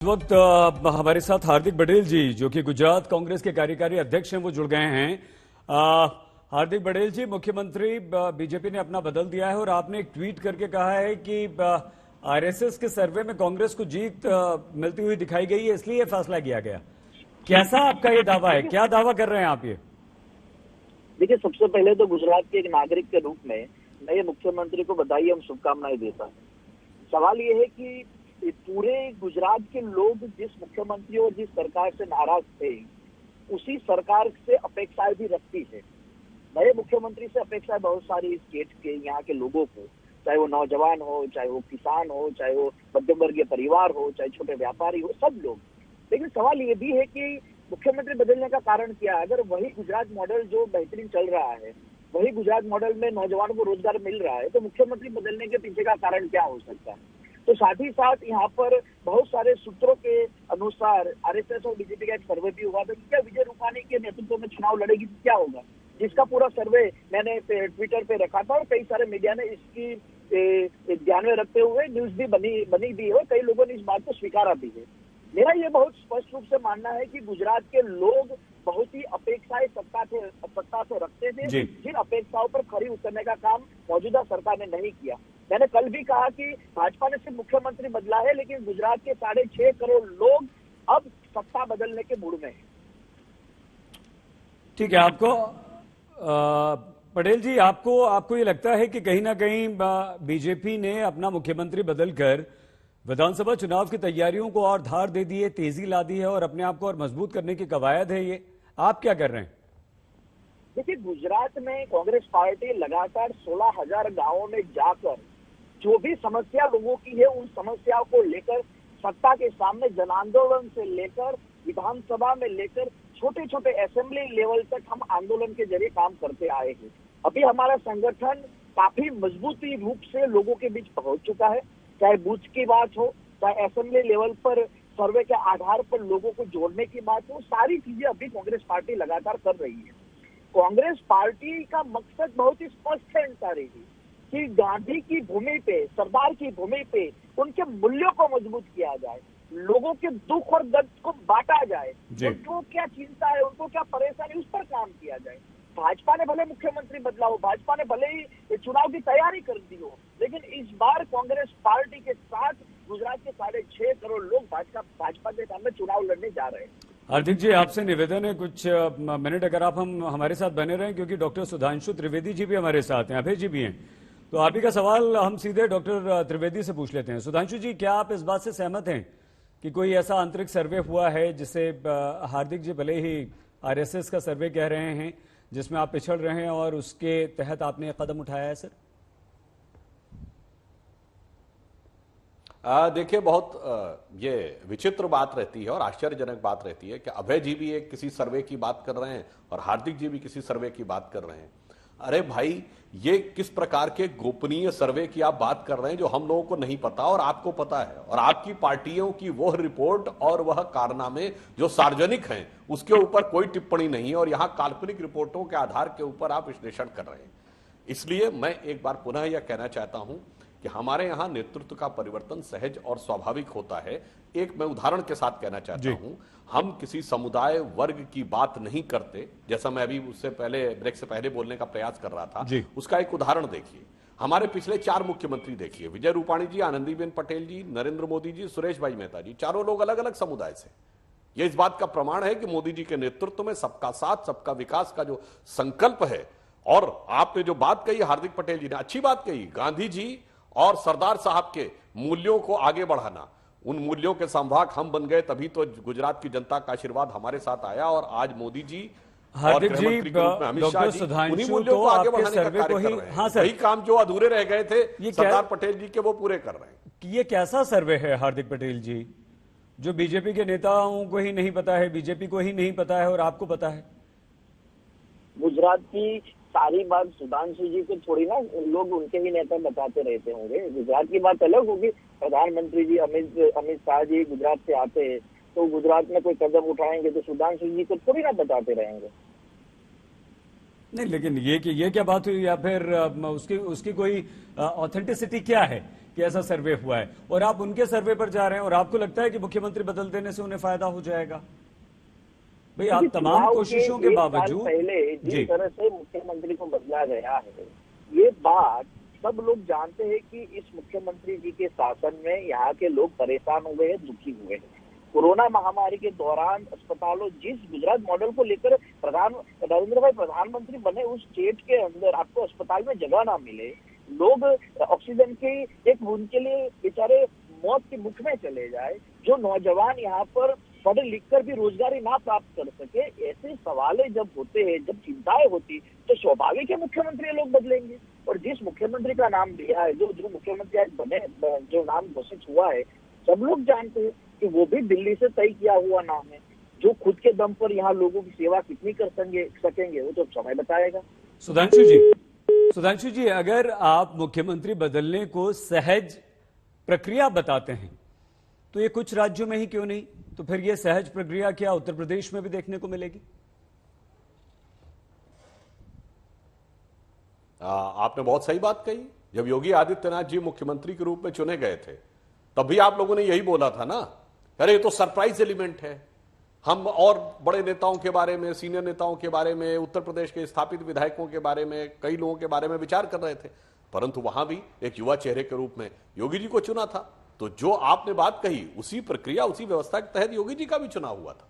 इस वक्त हमारे साथ हार्दिक पटेल जी जो कि गुजरात कांग्रेस के कार्यकारी अध्यक्ष हैं वो जुड़ गए हैं। हार्दिक पटेल जी, मुख्यमंत्री बीजेपी ने अपना बदल दिया है और आपने एक ट्वीट करके कहा है कि आरएसएस के सर्वे में कांग्रेस को जीत मिलती हुई दिखाई गई है, इसलिए फैसला किया गया। कैसा आपका ये दावा है, क्या दावा कर रहे हैं आप ये? देखिए, सबसे पहले तो गुजरात के एक नागरिक के रूप में नए मुख्यमंत्री को बधाई एवं शुभकामनाएं देता है। सवाल ये है कि पूरे गुजरात के लोग जिस मुख्यमंत्री और जिस सरकार से नाराज थे, उसी सरकार से अपेक्षाएं भी रखती है। नए मुख्यमंत्री से अपेक्षाएं बहुत सारी स्टेट के यहाँ के लोगों को, चाहे वो नौजवान हो, चाहे वो किसान हो, चाहे वो मध्यम वर्गीय परिवार हो, चाहे छोटे व्यापारी हो, सब लोग। लेकिन सवाल ये भी है कि मुख्यमंत्री बदलने का कारण क्या है? अगर वही गुजरात मॉडल जो बेहतरीन चल रहा है, वही गुजरात मॉडल में नौजवानों को रोजगार मिल रहा है, तो मुख्यमंत्री बदलने के पीछे का कारण क्या हो सकता है? तो साथ ही साथ यहाँ पर बहुत सारे सूत्रों के अनुसार आरएसएस और बीजेपी का एक सर्वे भी हुआ था कि क्या विजय रूपाणी के नेतृत्व में चुनाव लड़ेगी तो क्या होगा, जिसका पूरा सर्वे मैंने ट्विटर पे रखा था और कई सारे मीडिया ने इसकी ध्यान में रखते हुए न्यूज भी बनी भी है और कई लोगों ने इस बात को स्वीकारा भी है। मेरा ये बहुत स्पष्ट रूप से मानना है कि गुजरात के लोग बहुत ही अपेक्षाएं सत्ता से रखते थे, जिन अपेक्षाओं पर खरी उतरने का काम मौजूदा सरकार ने नहीं किया। मैंने कल भी कहा कि भाजपा ने सिर्फ मुख्यमंत्री बदला है, लेकिन गुजरात के 6.5 करोड़ लोग अब सत्ता बदलने के मूड में हैं। ठीक है, आपको पटेल जी, आपको ये लगता है कि कहीं ना कहीं बीजेपी ने अपना मुख्यमंत्री बदलकर विधानसभा चुनाव की तैयारियों को और धार दे दी है, तेजी ला दी है और अपने आप को और मजबूत करने की कवायद है? ये आप क्या कर रहे हैं? देखिए, गुजरात में कांग्रेस पार्टी लगातार 16,000 गांवों में जाकर जो भी समस्या लोगों की है, उन समस्याओं को लेकर सत्ता के सामने जन आंदोलन से लेकर विधानसभा में लेकर छोटे छोटे असेंबली लेवल तक हम आंदोलन के जरिए काम करते आए हैं। अभी हमारा संगठन काफी मजबूती रूप से लोगों के बीच पहुंच चुका है, चाहे बूथ की बात हो, चाहे असेंबली लेवल पर सर्वे के आधार पर लोगों को जोड़ने की बात हो, सारी चीजें अभी कांग्रेस पार्टी लगातार कर रही है। कांग्रेस पार्टी का मकसद बहुत ही स्पष्ट है इन सारे कि गांधी की भूमि पे, सरदार की भूमि पे उनके मूल्यों को मजबूत किया जाए, लोगों के दुख और दर्द को बांटा जाए, उनको क्या चिंता है, उनको क्या परेशानी, उस पर काम किया जाए। भाजपा ने भले मुख्यमंत्री बदला हो, भाजपा ने भले ही चुनाव की तैयारी कर दी हो, लेकिन इस बार कांग्रेस पार्टी के साथ गुजरात के 6.5 करोड़ लोग भाजपा के सामने चुनाव लड़ने जा रहे हैं। हार्दिक जी, आपसे निवेदन है कुछ मिनट अगर आप हमारे साथ बने रहें, क्योंकि डॉक्टर सुधांशु त्रिवेदी जी भी हमारे साथ हैं, अभय जी भी हैं, तो आप ही का सवाल हम सीधे डॉक्टर त्रिवेदी से पूछ लेते हैं। सुधांशु जी, क्या आप इस बात से सहमत हैं कि कोई ऐसा आंतरिक सर्वे हुआ है जिसे हार्दिक जी भले ही आरएसएस का सर्वे कह रहे हैं, जिसमें आप पिछड़ रहे हैं और उसके तहत आपने कदम उठाया है? सर देखिए, बहुत ये विचित्र बात रहती है और आश्चर्यजनक बात रहती है कि अभय जी भी एक किसी सर्वे की बात कर रहे हैं और हार्दिक जी भी किसी सर्वे की बात कर रहे हैं। अरे भाई, ये किस प्रकार के गोपनीय सर्वे की आप बात कर रहे हैं जो हम लोगों को नहीं पता और आपको पता है, और आपकी पार्टियों की वह रिपोर्ट और वह कारनामे जो सार्वजनिक हैं उसके ऊपर कोई टिप्पणी नहीं है और यहां काल्पनिक रिपोर्टों के आधार के ऊपर आप विश्लेषण कर रहे हैं। इसलिए मैं एक बार पुनः यह कहना चाहता हूं कि हमारे यहां नेतृत्व का परिवर्तन सहज और स्वाभाविक होता है। एक मैं उदाहरण के साथ कहना चाहता हूं, हम किसी समुदाय वर्ग की बात नहीं करते, जैसा मैं अभी उससे पहले ब्रेक से पहले बोलने का प्रयास कर रहा था। उसका एक उदाहरण देखिए, हमारे पिछले 4 मुख्यमंत्री देखिए, विजय रूपाणी जी, आनंदीबेन पटेल जी, नरेंद्र मोदी जी, सुरेश भाई मेहता जी, चारों लोग अलग अलग समुदाय से। यह इस बात का प्रमाण है कि मोदी जी के नेतृत्व में सबका साथ सबका विकास का जो संकल्प है। और आपने जो बात कही हार्दिक पटेल जी ने अच्छी बात कही, गांधी जी और सरदार साहब के मूल्यों को आगे बढ़ाना, उन मूल्यों के संवाहक हम बन गए, तभी तो गुजरात की जनता का आशीर्वाद हमारे साथ आया और आज मोदी जी हार्दिक जी, डॉक्टर सुधांशु तो आपके सर्वे को ही, हाँ सर, वही काम जो अधूरे रह गए थे सरदार पटेल जी के, वो पूरे कर रहे हैं। ये कैसा सर्वे है हार्दिक पटेल जी, जो बीजेपी के नेताओं को ही नहीं पता है, बीजेपी को ही नहीं पता है और आपको पता है? गुजरात की सारी बात सुधांशु जी को थोड़ी ना लोग उनके ही नेता बताते रहते होंगे। गुजरात की बात अलग होगी। प्रधानमंत्री जी अमित शाह जी गुजरात से आते हैं, तो गुजरात में कोई कदम उठाएंगे तो सुधांशु जी को थोड़ी ना बताते रहेंगे। नहीं, लेकिन ये क्या बात हुई, या फिर उसकी कोई ऑथेंटिसिटी क्या है कि ऐसा सर्वे हुआ है, और आप उनके सर्वे पर जा रहे हैं और आपको लगता है कि मुख्यमंत्री बदल देने से उन्हें फायदा हो जाएगा? भाई आप तमाम चुनाव कोशिशों के एक साल बावजूद पहले जी जिस तरह से मुख्यमंत्री को बदला गया है, ये बात सब लोग जानते हैं कि इस मुख्यमंत्री जी के शासन में यहाँ के लोग परेशान हो गए हैं, दुखी हुए हैं। कोरोना महामारी के दौरान अस्पतालों, जिस गुजरात मॉडल को लेकर नरेंद्र भाई प्रधानमंत्री बने, उस स्टेट के अंदर आपको अस्पताल में जगह ना मिले, लोग ऑक्सीजन की एक बूंद के लिए बेचारे मौत के मुख में चले जाए, जो नौजवान यहाँ पर पढ़ लिख कर भी रोजगारी ना प्राप्त कर सके, ऐसे सवाल जब होते हैं, जब चिंताएं होती, तो स्वाभाविक है मुख्यमंत्री लोग बदलेंगे। और जिस मुख्यमंत्री का नाम दिया है, जो मुख्यमंत्री आज बने, जो नाम घोषित हुआ है, सब लोग जानते हैं कि वो भी दिल्ली से तय किया हुआ नाम है। जो खुद के दम पर यहाँ लोगों की सेवा कितनी कर सकेंगे वो तो समय बताएगा। सुधांशु जी, अगर आप मुख्यमंत्री बदलने को सहज प्रक्रिया बताते हैं तो ये कुछ राज्यों में ही क्यों नहीं, तो फिर ये सहज प्रक्रिया क्या उत्तर प्रदेश में भी देखने को मिलेगी? आपने बहुत सही बात कही। जब योगी आदित्यनाथ जी मुख्यमंत्री के रूप में चुने गए थे, तब भी आप लोगों ने यही बोला था ना, अरे ये तो सरप्राइज एलिमेंट है। हम और बड़े नेताओं के बारे में, सीनियर नेताओं के बारे में, उत्तर प्रदेश के स्थापित विधायकों के बारे में, कई लोगों के बारे में विचार कर रहे थे, परंतु वहां भी एक युवा चेहरे के रूप में योगी जी को चुना था। तो जो आपने बात कही, उसी प्रक्रिया, उसी व्यवस्था के तहत योगी जी का भी चुनाव हुआ था।